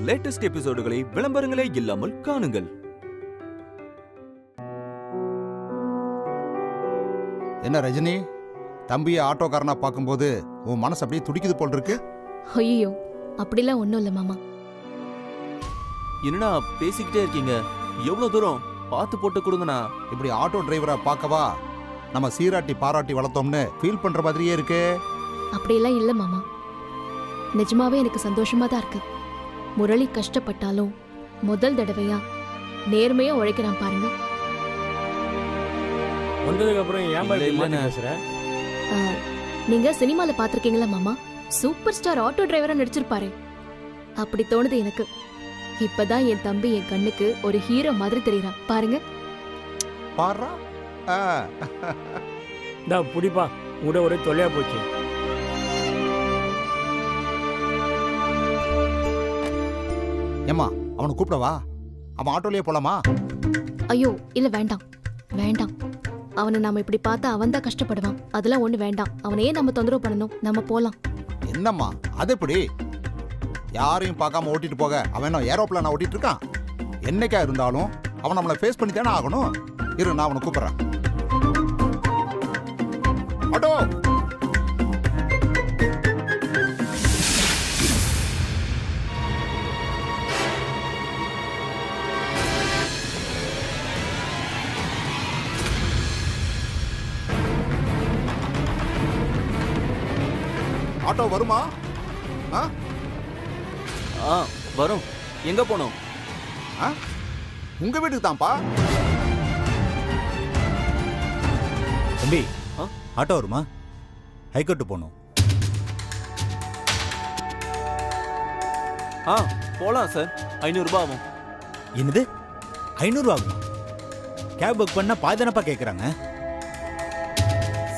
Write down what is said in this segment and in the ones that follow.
Latest எபிசோடுகளை விளம்பரங்களே இல்லாமல் காணுங்கள். என்ன ரஜினி, தம்பியை ஆட்டோக்காரனா பார்க்கும்போது உன் மனசு அப்படியே துடிக்குது போல் இருக்கு. ஐயோ, அப்படிலாம் ஒண்ணும் இல்ல மாமா. என்னடா பேசிக்கிட்டே இருக்கீங்க? எவ்வளவு தூரம் பார்த்து போட்டு கொடுங்கண்ணா. இப்படி ஆட்டோ டிரைவரா பார்க்கவா நம்ம சீராட்டி பாராட்டி வளர்த்தோம்னு ஃபீல் பண்ற மாதிரியே இருக்கு. அப்படியெல்லாம் இல்ல மாமா, நிஜமாவே எனக்கு சந்தோஷமா தான் இருக்கு. முரளி கஷ்டப்பட்டாலும் முதல் தடவையா நேர்மையா உழைக்கிறான் பாருங்க. வந்ததுக்கு அப்புறம் ஏன் பேசுற? நீங்க சினிமால பாத்திருக்கீங்களா மாமா? சூப்பர் ஸ்டார் ஆட்டோ டிரைவரா நடிச்சிருப்பாரு. அப்படி தோணுது எனக்கு. இப்பதான் என் தம்பி என் கண்ணுக்கு ஒரு ஹீரோ மாதிரி தெரியறான் பாருங்க. பாரா டா புடிப்பா, உட ஒரே தொல்லையா போச்சு. ஏம்மா, அவனை கூப்பிடவா? அவன் ஆட்டோலயே போலாமா? ஐயோ இல்ல, வேண்டாம் வேண்டாம். அவனை நாம இப்படி பார்த்தா அவன் தான் கஷ்டப்படுவான். அதெல்லாம் ஒண்ணு வேண்டாம். அவனையே நம்ம தொந்தரவு பண்ணணும். நம்ம போலாம். என்னம்மா அது எப்படி? யாரையும் பார்க்காம ஓட்டிட்டு போக அவன் என்ன ஏரோப்ளான ஓட்டிட்டு இருக்கான்? என்னைக்கா இருந்தாலும் அவன் நம்மளை ஃபேஸ் பண்ணி தானே ஆகணும். இரு, நான் அவனை கூப்பிடுறேன். ஆட்டோ ஆட்டோ வருமா? வரும். எங்க போனோம்? உங்க வீட்டுக்கு தான்ப்பா. தம்பி, ஆட்டோ வருமா? ஹைகோர்ட்டு போகணும். போலாம் சார். 500 ரூபாய் ஆகும். என்னது 500 ஆகுமா? கேப் புக் பண்ணா பாதிதானப்பா கேட்குறாங்க.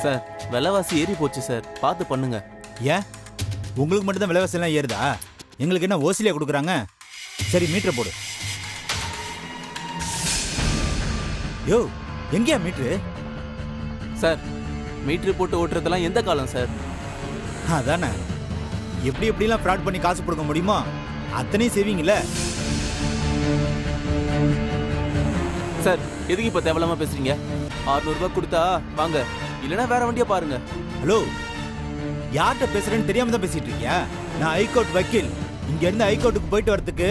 சார், விலைவாசி ஏறி போச்சு சார், பார்த்து பண்ணுங்க. ஏன் உங்களுக்கு மட்டும்தான் விலைவாசி எல்லாம் ஏறுதா? எங்களுக்கு என்ன ஓசிலியா கொடுக்குறாங்க? சரி, மீட்டரை போடு. யோ, எங்கேயா மீட்ரு? சார், மீட்டர் போட்டு ஓட்டுறதெல்லாம் எந்த காலம் சார்? அதானே, எப்படி எப்படிலாம் ஃப்ராட் பண்ணி காசு கொடுக்க முடியுமோ அத்தனையும் செய்வீங்கல்ல. சார், எதுக்கு இப்ப தேவையில்லாம பேசுறீங்க? 600 ரூபாய் கொடுத்தா வாங்க, இல்லைன்னா வேற வண்டியை பாருங்க. ஹலோ, யார்கிட்ட பேசுறேன்னு தெரியாம தான் பேசிட்டு இருக்கியா? நான் ஹைகோர்ட் வக்கீல். இங்க இருந்து ஹைகோர்ட்டுக்கு போயிட்டு வரதுக்கு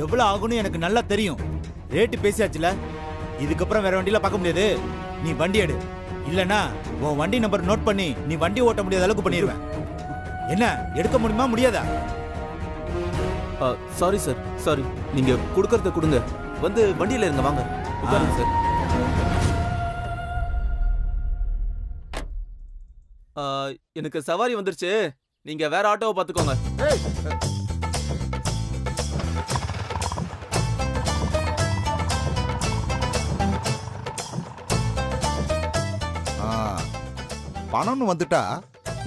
எவ்வளவு ஆகும்னு எனக்கு நல்லா தெரியும். ரேட்டு பேசியாச்சுல, இதுக்கப்புறம் வேற வண்டியில பார்க்க முடியாது. நீ வண்டி எடு, இல்லனா உன் வண்டி நம்பர் நோட் பண்ணி நீ வண்டி ஓட்ட முடியாத அளவுக்கு பண்ணிடுவேன். என்ன எடுக்க முடியுமா முடியாதா? Sorry sir, sorry. நீங்க கொடுக்கறத கொடுங்க, வந்து வண்டியில இருங்க. வாங்க உட்காருங்க சார். எனக்கு சவாரி வந்துருச்சு, நீங்க வேற ஆட்டோவை பார்த்துக்கோங்க. பணம்னு வந்துட்டா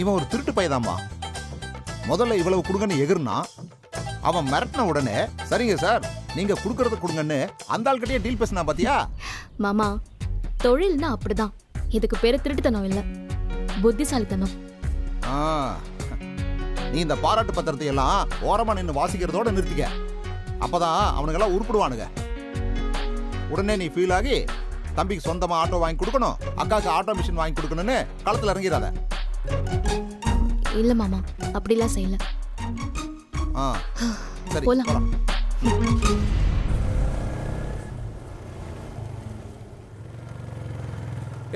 இவன் ஒரு திருட்டு பையதாம்மா. முதல்ல இவ்வளவு கொடுங்கன்னு எகிர்னா, அவன் மிரட்டின உடனே சரிங்க சார் நீங்க கொடுக்கறத கொடுங்கன்னு அந்த ஆள்கிட்டயே டீல் பேசினா பாத்தியா? மாமா, தொழில்னா அப்படிதான். இதுக்கு பேரு திருட்டுத்தனம் இல்ல, புத்திசாலித்தனம். நீ இந்த பாராட்டு பத்திரத்தை எல்லாம் ஓரமா நின்று வாசிக்கிறதோட நிறுத்திக்க. அப்பதான் அவனுங்கெல்லாம் உருப்பிடுவானுங்க. உடனே நீ ஃபீல் ஆகி தம்பிக்கு சொந்தமா ஆட்டோ வாங்கி கொடுக்கணும், அக்காவுக்கு ஆட்டோ மிஷின் வாங்கி கொடுக்கணும்னு களத்துல இறங்கிறாத. இல்ல மாமா, அப்படிலாம் செய்யல. சரி, போலாம். போலாம்.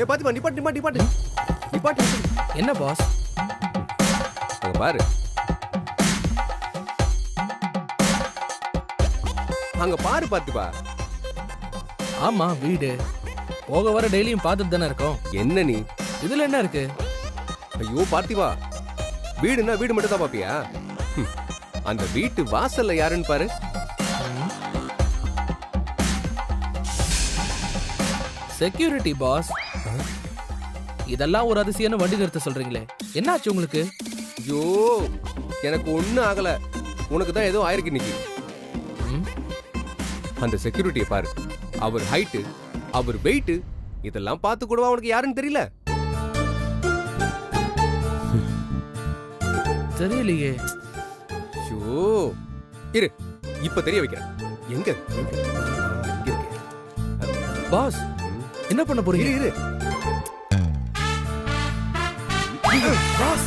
பாத்திமா, நிப்பாட்டு நிப்பாட்டு நிப்பாட்டு நிப்பாட்டு. என்ன பாஸ்? அங்க பாரு, அங்க பாரு பாத்துப்பா. ஆமா, வீடு போக வர டெய்லியும் பார்த்துட்டு தானே இருக்கோம். என்ன நீ இதுல என்ன இருக்கு? ஐயோ பார்த்திவா, வீடுன்னா வீடு மட்டும் தான் பாப்பியா? அந்த வீட்டு வாசல்ல யாருன்னு பாரு. Security boss. இதெல்லாம் ஒரு அதிசயான வண்டி நிறுத்த சொல்றீங்களே, என்னாச்சு உங்களுக்கு? ஐயோ, எனக்கு ஒண்ணும் ஆகல, உனக்கு தான் ஏதோ ஆயிருக்கு இன்னைக்கு. அந்த செக்யூரிட்டியை பாரு, அவர் ஹைட்டு, அவர் வெயிட், இதெல்லாம் பார்த்து கூடவா உனக்கு யாருன்னு தெரியல? தெரியலையே. இரு, இப்ப தெரிய வைக்கிறேன். எங்க எங்க? இங்க இருக்கு. பாஸ் என்ன பண்ண போறீங்க? இரு பாஸ்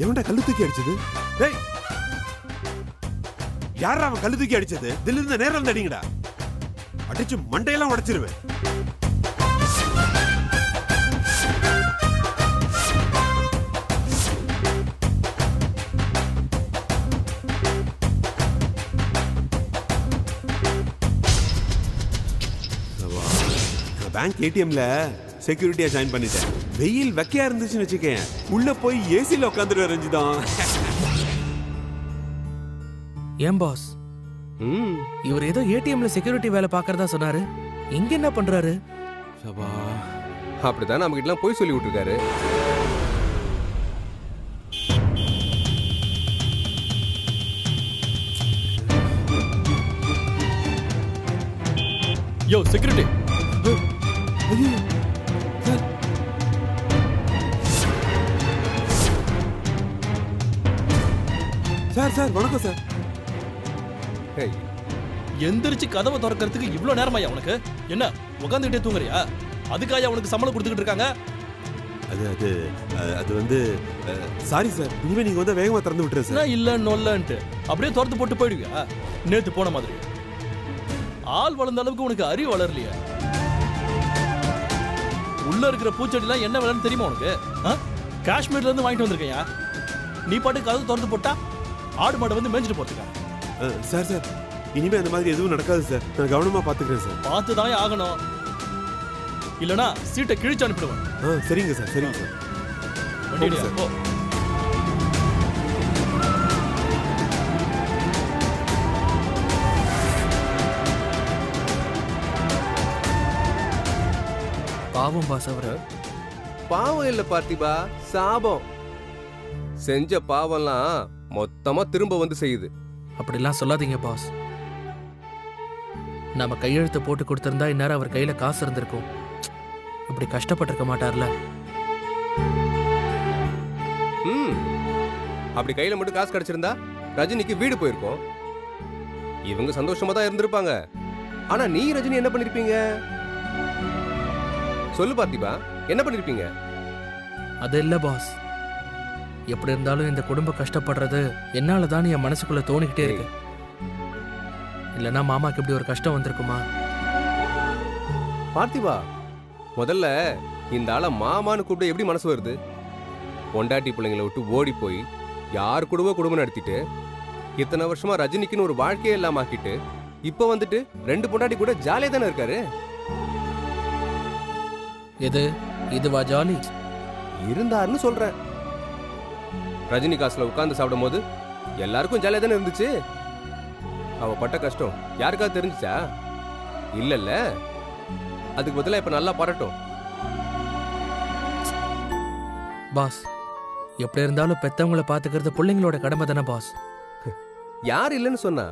எவன்டா கல்லு தூக்கி அடிச்சது? டேய், யாரா அவன் கல்லு தூக்கி அடிச்சது? இதுல இருந்த நேரம் வந்து அடிங்கடா, அடிச்சு மண்டையெல்லாம் உடைச்சிருவேன். பேங்க் ஏடிஎம்ல செக்யூரிட்டியா ஜாயின் பண்ணிட்டேன். வெயில் வெக்கையா இருந்துச்சுன்னு வச்சுக்கேன், உள்ள போய் ஏசில உட்காந்துட்டு ரஞ்சிதான். ஏன் பாஸ், இவர் ஏதோ ஏடிஎம்ல செக்யூரிட்டி வேலை பார்க்கறதா சொன்னாரு. இங்க என்ன பண்றாரு? அப்படிதான் நம்ம கிட்ட போய் சொல்லி விட்டுருக்காரு. யோ செக்யூரிட்டி, சார் சார் வணக்கம் சார். எந்திரிச்சு கதவை திறக்கிறதுக்கு இவ்ளோ நேரமாயா உனக்கு? என்ன உட்காந்துக்கிட்டே தூங்குறியா? அதுக்காக உனக்கு சம்பளம் கொடுத்துக்கிட்டு இருக்காங்க? அது வந்து சாரி சார், இனிமே நீங்க வந்து வேகமா திறந்து விட்டுரு சார். இல்ல நொல்லன்ட்டு அப்படியே திறந்து போட்டு போயிடுவியா? நேத்து போன மாதிரி ஆள் வளர்ந்த அளவுக்கு உனக்கு அறிவு வளரலையா? உள்ள இருக்கிற பூச்செடிலாம் என்ன விலைன்னு தெரியுமா உனக்கு? காஷ்மீர்ல இருந்து வாங்கிட்டு வந்திருக்கையா? நீ பாட்டு கதவு திறந்து போட்டா ஆடு மாடு வந்து மேய்ஞ்சிட்டு போறதுக்கா? சார் சார், இனிமே அந்த மாதிரி எதுவும் நடக்காது சார், நான் கவனமா பாத்துக்கிறேன் சார். பார்த்துதான் ஆகணும், இல்லனா சீட்டை கிழிச்சு அனுப்பிடுவேன். சரிங்க சார், சரிங்க சார். வண்டியா போ. பாவம் பாஸ் அவரு. பாவம் இல்ல பார்த்திபா, சாபம். செஞ்ச பாவம்லாம் மொத்தமா திரும்ப வந்து செய்யுது. அப்படிலாம் சொல்லாதீங்க பாஸ். நம்ம கையெழுத்து போட்டு கொடுத்திருந்தா இந்நேரம் அவர் கையில காசு இருந்திருக்கும். இப்படி கஷ்டப்பட்டிருக்க மாட்டார்ல. அப்படி கையில மட்டும் காசு கிடைச்சிருந்தா ரஜினிக்கு வீடு போயிருக்கும். இவங்க சந்தோஷமா தான் இருந்திருப்பாங்க. ஆனா நீ ரஜினி என்ன பண்ணிருப்பீங்க? சொல்லு பார்த்திபா, என்ன பண்ணிருப்பீங்க? அது இல்ல பாஸ், எப்படி இருந்தாலும் இந்த குடும்பம் கஷ்டப்படுறது என்னாலதான் என் மனசுக்குள்ள தோணிக்கிட்டே இருக்கு. இல்லனா மாமாக்கு இப்படி ஒரு கஷ்டம் வந்திருக்குமா? பார்த்திபா, முதல்ல இந்த ஆளை மாமான்னு கூப்பிட்டு எப்படி மனசு வருது? பொண்டாட்டி பிள்ளைங்களை விட்டு ஓடி போய் யார் குடும்பம் நடத்திட்டு இத்தனை வருஷமா ரஜினிக்குன்னு ஒரு வாழ்க்கையே இல்லாம ஆக்கிட்டு இப்ப வந்துட்டு 2 பொண்டாட்டி கூட ஜாலியா தானே இருக்காரு. இதுவா ஜாலி? இருந்தாருன்னு சொல்றேன். ரஜினி காசுல உட்கார்ந்து சாப்பிடும் போது எல்லாருக்கும் ஜாலியா தானே இருந்துச்சு. அவ பட்ட கஷ்டம் யாருக்காவது தெரிஞ்சுச்சா? இல்லல்ல. அதுக்கு பதிலா இப்ப நல்லா பாராட்டும். பாஸ், எப்படி இருந்தாலும் பெத்தவங்களை பாத்துக்கிறது பிள்ளைங்களோட கடமை தானே பாஸ். யார் இல்லைன்னு சொன்னா?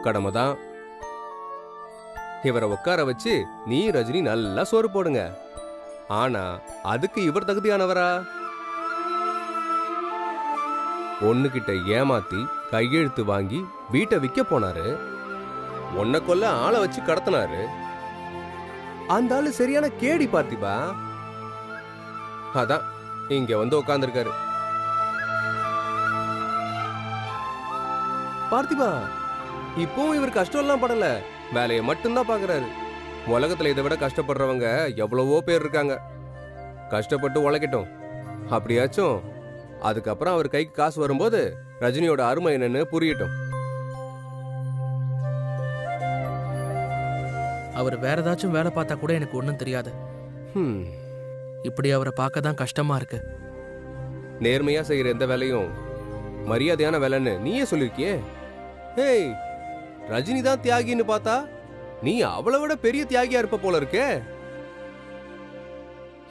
கடமை தான். இவரை உட்கார வச்சு நீ ரஜினி நல்லா சோறு போடுங்க. ஆனா அதுக்கு இவர் தகுதியானவரா? பொண்ணுகிட்ட ஏமாத்தி கையெழுத்து வாங்கி வீட்டை விற்க போனாரு. ஒன்ன கொல்ல ஆளை வச்சு கடத்தினாரு. அந்த ஆளு சரியான கேடி பார்த்திபா. அதான் இங்க வந்து உட்கார்ந்துருக்காரு. பார்த்திபா, இப்பவும் இவர் கஷ்டம் எல்லாம் படல, வேலையை மட்டும்தான் பாக்குறாரு. உலகத்துல இதை விட கஷ்டப்படுறவங்க எவ்வளவோ பேர் இருக்காங்க. கஷ்டப்பட்டு உழைக்கட்டும். அப்படியாச்சும் அதுக்கப்புறம் அவர் கைக்கு காசு வரும்போது ரஜினியோட அருமை என்னன்னு புரியட்டும். அவர் வேற ஏதாச்சும் வேலை பார்த்தா கூட எனக்கு ஒன்றும் தெரியாது. இப்படி அவரை பார்க்க தான் கஷ்டமா இருக்கு. நேர்மையா செய்யற எந்த வேலையும் மரியாதையான வேலைன்னு நீயே சொல்லிருக்கியே. ஏய், ரஜினி தான் தியாகின்னு பார்த்தா நீ அவளை விட பெரிய தியாகியா இருப்ப போல இருக்கே.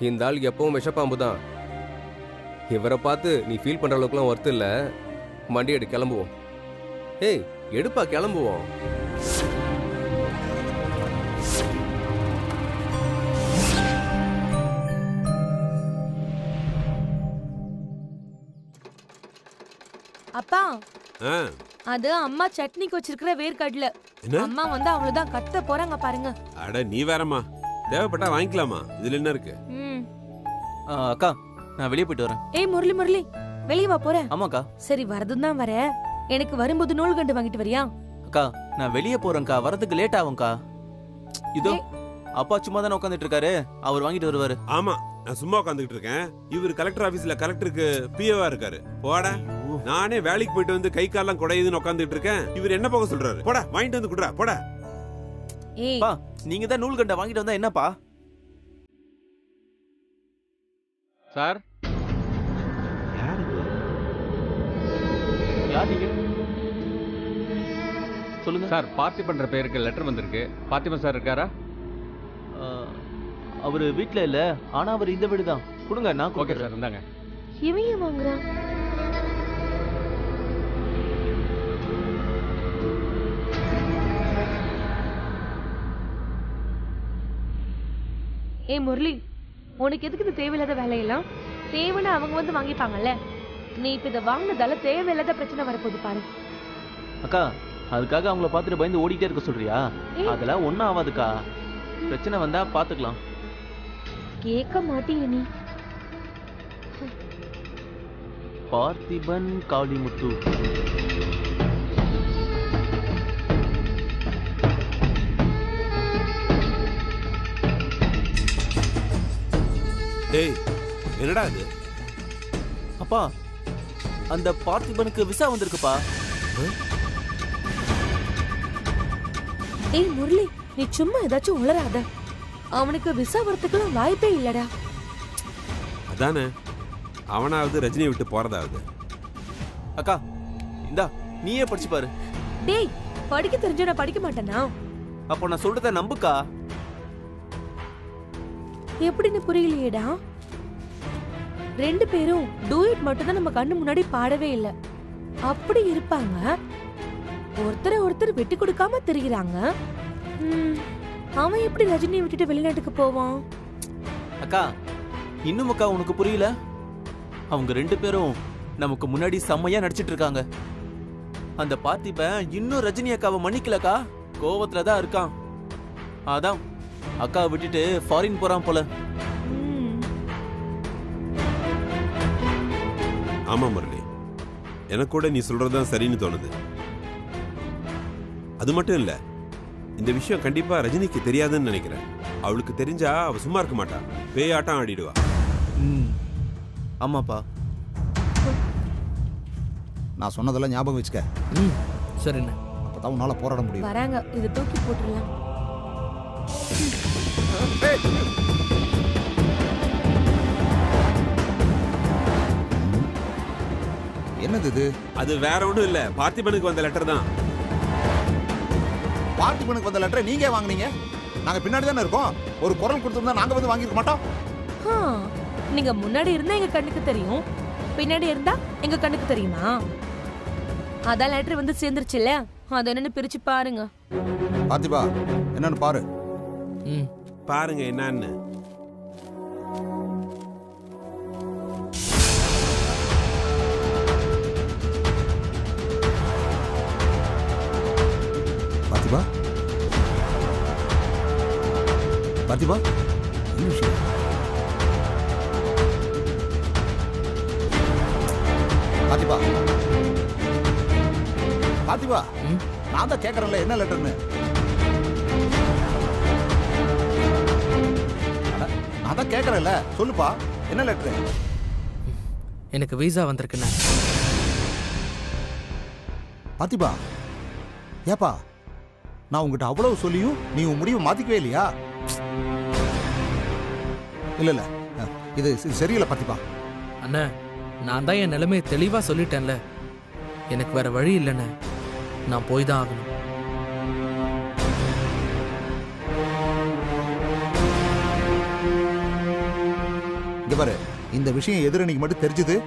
இந்த ஆள் எப்பவும் விஷப்பாம்பு தான். இவரை பார்த்து நீ ஃபீல் பண்ற அளவுக்குலாம் ஒர்த்து இல்ல. மண்டி எடு, கிளம்புவோம். ஏய், எடுப்பா, கிளம்புவோம். அப்பா ஆ, அது அம்மா சட்னிக்கு வச்சிருக்கிற வேர்க்கடலை. என்ன? அம்மா வந்து அவ்வளவுதான் கத்த போறாங்க பாருங்க. அட நீ வேறம்மா, தேவைப்பட்டா வாங்கிக்கலாமா, இதுல என்ன இருக்கு? ம். அக்கா நான் வெளியே போயிட்டு வரேன். ஏய் முரளி வெளிய வா போற. ஆமாக்கா. சரி வரதும் தான் வர. எனக்கு வரும்போது நூல்கண்டு வாங்கிட்டு வரியா? அக்கா நான் வெளியே போறேன்க்கா, வரதுக்கு லேட் ஆகும்க்கா. இதோ அப்பா சும்மா தானே உட்காந்துட்டு இருக்காரு, அவர் வாங்கிட்டு வருவாரு. ஆமா, நான் சும்மா உட்காந்துக்கிட்டு இருக்கேன். இவர் கலெக்டர் ஆபீஸ்ல கலெக்டருக்கு பிஏவா இருக்காரு. போடா, நானே வேலைக்கு போயிட்டு வந்து கை காலெல்லாம் குடையுதுன்னு உட்காந்துட்டு இருக்கேன். இவர் என்ன போக சொல்றாரு? போடா, வாங்கிட்டு வந்து குடுறா, போடா. ஏய் பா நீங்க தான் நூல் கண்ட வாங்கிட்டு வந்தா என்னப்பா? சார், யார் நீங்க? சொல்லுங்க சார், பார்த்திபன்ற பேருக்கு லெட்டர் வந்திருக்கு. பார்த்திபன் சார் இருக்காரா? அவரு வீட்ல இல்ல, ஆனா அவர் இந்த வீடு தான். கொடுங்க, நான் ஓகே கொடுக்குறேன். சார், இந்தாங்க. இவன் வாங்குறான். ஏய் முரளி, உனக்கு எதுக்கு இது தேவையில்லாத வேலையெல்லாம்? தேவைன்னா அவங்க வந்து வாங்கிப்பாங்கல்ல. நீ இப்ப இதை வாங்கினதால தேவையில்லாத பிரச்சனை வரப்போகுது பாரு. அக்கா அதுக்காக அவங்கள பார்த்துட்டு பயந்து ஓடிட்டே இருக்க சொல்றியா? ஏய். அதெல்லாம் ஒன்னும் ஆகாதுக்கா, பிரச்சனை வந்தா பாத்துக்கலாம். கேட்க மாட்டீங்க நீ. பார்த்திபன் காளிமுத்து. டேய், என்னடா இது? அப்பா அந்த பார்த்திபனுக்கு விசா வந்திருக்குப்பா. ஏய் முரளி, நீ சும்மா ஏதாச்சும் உளறாத. அவனுக்கு விசா வரத்துக்குலாம் வாய்ப்பே இல்லடா. அதானே, அவனாவது ரஜினியை விட்டு போறதாவது. அக்கா இந்தா நீயே படிச்சு பாரு. டேய், படிக்க தெரிஞ்ச நான் படிக்க மாட்டேனா? அப்போ நான் சொல்றத நம்புக்கா. எப்படின்னு புரியலையேடா. ரெண்டு பேரும் டூயட் மட்டும் தான் நம்ம கண்ணு முன்னாடி பாடவே இல்ல. அப்படி இருப்பாங்க, ஒருத்தரை ஒருத்தர் விட்டு கொடுக்காம திரிகிறாங்க. அவன் எப்படி ரஜினியை விட்டுட்டு வெளிநாட்டுக்கு போவான்? அக்கா இன்னும் அக்கா உனக்கு புரியல? அவங்க ரெண்டு பேரும் நமக்கு முன்னாடி செம்மையா நடிச்சிட்டு இருக்காங்க. அந்த பார்த்திபன் இன்னும் ரஜினி அக்காவை மன்னிக்கலக்கா, கோவத்துல தான் இருக்கான். அதான் அக்காவை விட்டுட்டு ஃபாரின் போறான் போல. ஆமா முரளி, எனக்கு கூட நீ சொல்றதுதான் சரின்னு தோணுது. அது மட்டும் இல்ல, இந்த விஷயம் கண்டிப்பா ரஜினிக்கு தெரியாதுன்னு நினைக்கிறேன். அவளுக்கு தெரிஞ்சா அவ சும்மா இருக்க மாட்டா, பேயாட்டம் ஆடிடுவா. ஆமாப்பா. நான் சொன்னதெல்லாம் ஞாபகம் வச்சுக்க. சரிண்ணே. அப்பதான் உன்னால போராட முடியும். வராங்க, இதை தூக்கி போட்டுடலாம். என்னது இது? அது வேற ஒண்ணும் இல்ல, பார்த்திபனுக்கு வந்த லெட்டர் தான். பார்த்திபனுக்கு வந்த லெட்டரை நீங்க வாங்குனீங்க? நாங்க பின்னாடி தானே இருக்கோம். ஒரு குரல் கொடுத்திருந்தா நாங்க வந்து வாங்கிருக்க மாட்டோம். நீங்க முன்னாடி இருந்தா எங்க கண்ணுக்கு தெரியும், பின்னாடி இருந்தா எங்க கண்ணுக்கு தெரியுமா? அதான் லெட்டர் வந்து சேர்ந்துருச்சுல்ல, அது என்னன்னு பிரிச்சு பாருங்க. பார்த்திபா, என்னன்னு பாரு. பாருங்க என்னன்னு. பார்த்திபா, பார்த்திபா, என்ன விஷயம்? பார்த்திபா, பார்த்திபா, நான் தான் கேட்கறேன்ல என்ன லெட்டர்னு. நான் தான் கேட்கறேன்ல, சொல்லுப்பா என்ன லெட்டர்? எனக்கு வீசா வந்திருக்குண்ணே. பார்த்திபா, ஏப்பா நான் உங்ககிட்ட அவ்வளவு சொல்லியும் நீ உன் முடிவை மாத்திக்கவே இல்லையா? இல்ல இல்ல, இது சரியில்லை பார்த்திபா. அண்ணா, நான் தான் என் நிலைமையை தெளிவா சொல்லிட்டேன்ல. எனக்கு வேற வழி இல்லைண்ணே, நான் போய் தான் ஆகணும். இங்க பாரு, இந்த விஷயம் எதிரணிக்கு மட்டும் தெரிஞ்சது,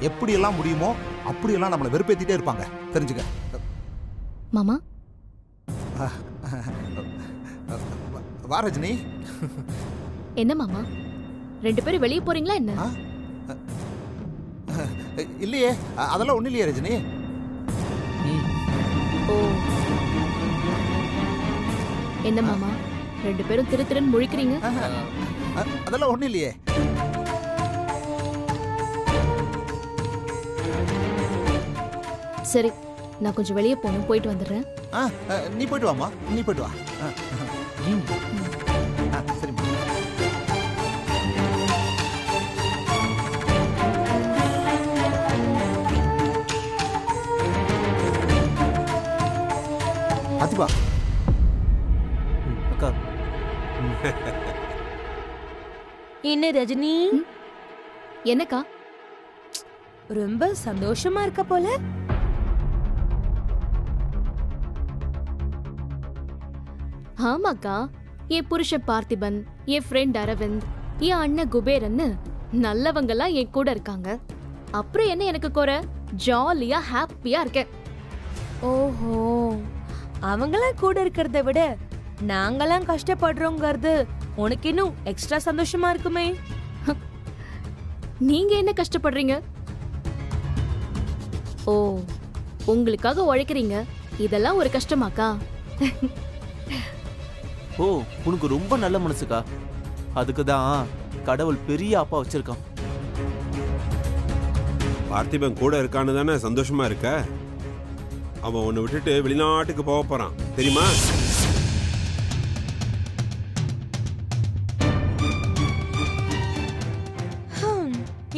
எப்படி எல்லாம் முடியுமோ அப்படியெல்லாம் நம்மளை வெறுப்பேத்திட்டே இருப்பாங்க, தெரிஞ்சுக்க. மாமா வா ரஜினி. என்ன மாமா, ரெண்டு பேரும் வெளியே போறீங்களா என்ன? இல்லையே, அதெல்லாம் ஒன்றும் இல்லையே ரஜினி. ஓ, என்ன மாமா 2 பேரும் திரு திருன்னு முழிக்கிறீங்க? அதெல்லாம் ஒன்றும் இல்லையே. சரி, நான் கொஞ்சம் வெளியே போகணும், போயிட்டு வந்துடுறேன். நீ போயிட்டு வாமா, நீ போயிட்டு வா. சரி. அதிபா அக்கா, என்ன ரஜினி, என்னக்கா ரொம்ப சந்தோஷமா இருக்க போல? ஆமாக்கா, என் புருஷன் பார்த்திபன், என் ஃப்ரெண்ட் அரவிந்த், என் அண்ணன் குபேரன்னு நல்லவங்கெல்லாம் என் கூட இருக்காங்க. அப்புறம் என்ன எனக்கு குறை? ஜாலியா ஹாப்பியா இருக்கேன். ஓஹோ, அவங்களாம் கூட இருக்கிறத விட நாங்களாம் கஷ்டப்படுறோங்கிறது உனக்கு இன்னும் எக்ஸ்ட்ரா சந்தோஷமா இருக்குமே. நீங்க என்ன கஷ்டப்படுறீங்க? ஓ, உங்களுக்காக உழைக்கிறீங்க, இதெல்லாம் ஒரு கஷ்டமாக்கா? ஓ, உனக்கு ரொம்ப நல்ல மனசுக்கா. அதுக்கு தான் கடவுள் பெரிய அப்பா வச்சிருக்கான். பார்த்திபன் கூட இருக்கான்னு தானே சந்தோஷமா இருக்க? அவன் உன்னை விட்டுட்டு வெளிநாட்டுக்கு போக போறான் தெரியுமா?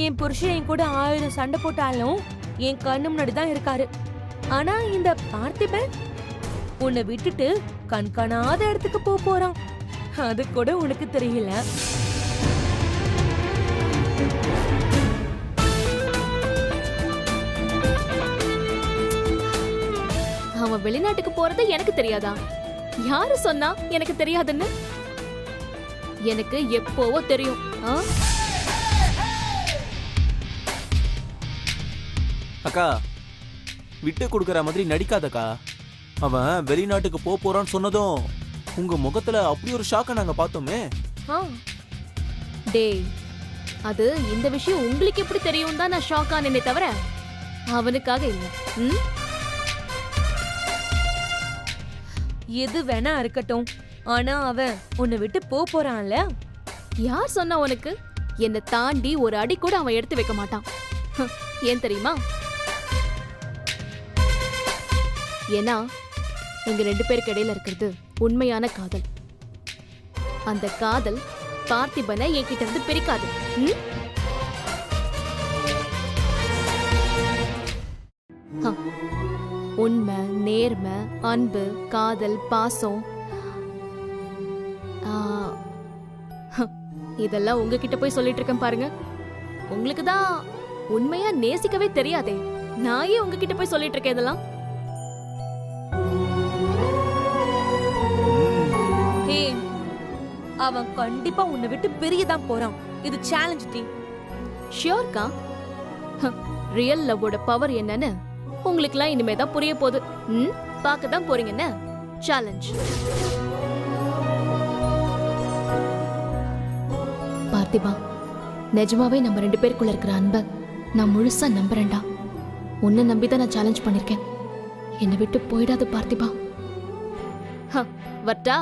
என் புருஷன் என் கூட 1000 சண்டை போட்டாலும் என் கண்ணு முன்னாடி தான் இருக்காரு. ஆனா இந்த பார்த்திபன் உன்னை விட்டுட்டு கண் காணாத இடத்துக்கு போறான். அது கூட உனக்கு தெரியல. அவன் வெளிநாட்டுக்கு போறது எனக்கு தெரியாதா? யாரு சொன்னா எனக்கு தெரியாதுன்னு? எனக்கு எப்போவோ தெரியும். அக்கா, விட்டு கொடுக்கற மாதிரி நடிக்காதக்கா. அவன் வெளிநாட்டுக்கு போறான்னு சொன்னதும் உங்க முகத்துல அப்படி ஒரு ஷாக்க நாங்க பார்த்தோமே. டேய், அது இந்த விஷயம் உங்களுக்கு எப்படி தெரியும் தான் நான் ஷாக் ஆனேனே தவிர அவனுக்காக இல்ல. எது வேணா இருக்கட்டும், ஆனா அவன் உன்னை விட்டு போறான்ல. யார் சொன்னா உனக்கு? என்னை தாண்டி ஒரு அடி கூட அவன் எடுத்து வைக்க மாட்டான். ஏன் தெரியுமா? ஏன்னா எங்க 2 பேருக்கு இடையில இருக்கிறது உண்மையான காதல். அந்த காதல் பார்த்திபனை என்கிட்ட இருந்து பிரிக்காது. உண்மை, நேர்மை, அன்பு, காதல், பாசம், இதெல்லாம் உங்ககிட்ட போய் சொல்லிட்டு இருக்கேன் பாருங்க. உங்களுக்கு தான் உண்மையா நேசிக்கவே தெரியாதே. நான் ஏன் உங்ககிட்ட போய் சொல்லிட்டு இருக்கேன் இதெல்லாம்? அவன் கண்டிப்பா உன்னை விட்டு பிரியதான் போறான். இது சேலஞ்ச் டீ. ஷியோர்க்கா. ரியல் லவ்வோட பவர் என்னன்னு உங்களுக்குலாம் இனிமே தான் புரிய போகுது. பார்க்க தான் போறீங்கன்னு. சேலஞ்ச். பார்த்திபா, நிஜமாவே நம்ம 2 பேருக்குள்ள இருக்கிற அன்பை நான் முழுசா நம்புறேன்டா. உன்னை நம்பிதான் நான் சேலஞ்ச் பண்ணிருக்கேன். என்னை விட்டு போயிடாது பார்த்திபா. வட்டா?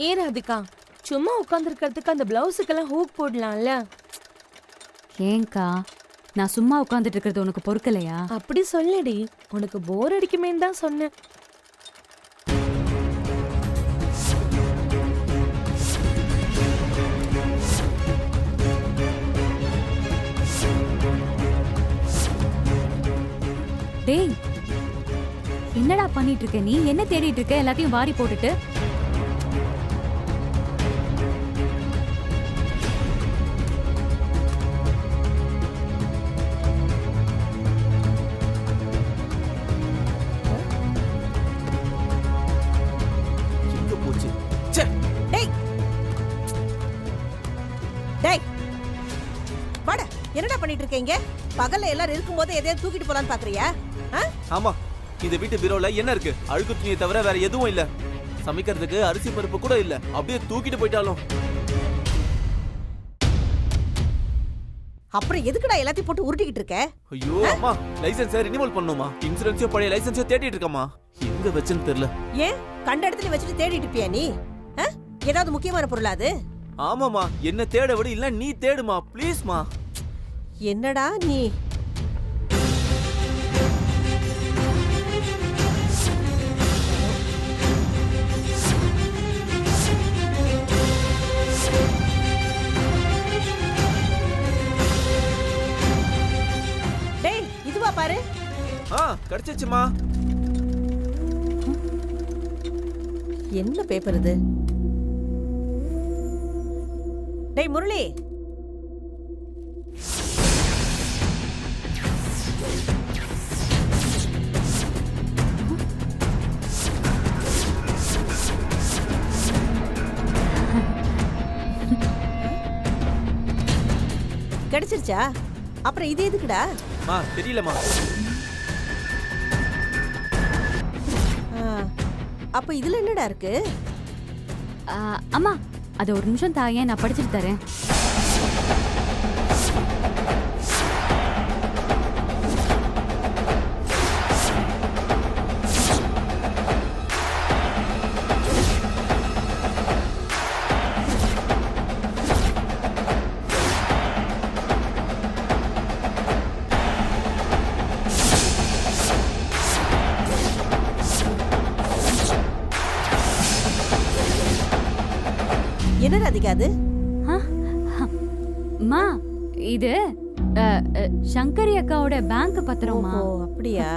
ஏன் ராதிகா, சும்மா உட்கார்ந்துருக்கிறதுக்கு அந்த பிளவுஸுக்கெல்லாம் ஹூக் போடலாம்ல? ஏங்கா, நான் சும்மா உட்கார்ந்துட்டு இருக்கிறது உனக்கு பொறுக்கலையா? அப்படி சொல்லடி, உனக்கு போர் அடிக்குமேன்னு தான் சொன்னேன். டேய், என்னடா பண்ணிட்டு இருக்க நீ? என்ன தேடிட்டு இருக்க? எல்லாத்தையும் வாரி போட்டுட்டு. எங்க போச்சு? டேய், வாடா. என்னடா பண்ணிட்டு இருக்கீங்க? பகல்ல எல்லாரும் இருக்கும்போது எதையாவது தூக்கிட்டு போலான்னு பாக்குறியா? ஆமா, இந்த வீட்டு பீரோல என்ன இருக்கு? அழுக்கு துணியை தவிர வேற எதுவும் இல்ல. சமைக்கிறதுக்கு அரிசி பருப்பு கூட இல்ல. அப்படியே தூக்கிட்டு போயிட்டாலும். அப்புறம் எதுக்குடா எல்லாத்தையும் போட்டு உருட்டிக்கிட்டு இருக்க? ஐயோ அம்மா, லைசென்ஸ் ரினிவல் பண்ணனுமா? இன்சூரன்ஸ் பழைய லைசென்ஸ் தேடிட்டு இருக்கமா. எங்க வச்சேன்னு தெரியல. ஏன் கண்ட இடத்துல வச்சுட்டு தேடிட்டு இருப்பியா நீ? ஏதாவது முக்கியமான பொருளா அது? ஆமாமா, என்ன தேட விட இல்ல நீ தேடுமா ப்ளீஸ்மா. என்னடா நீ? டேய் இதுவா பாரு. கிடைச்சிச்சுமா. என்ன பேப்பர் இது? டேய் முரளி, கிடைச்சிருச்சா? அப்புறம் இது எதுக்குடா? தெரியலமா. அப்ப இதுல என்னடா இருக்கு? அம்மா அத ஒரு நிமிஷம் தாயே, நான் படிச்சுட்டு தரேன். என்ன ராதிகா அது? மா இது சங்கரி அக்காவோட பேங்க் பத்திரமா. அப்படியா?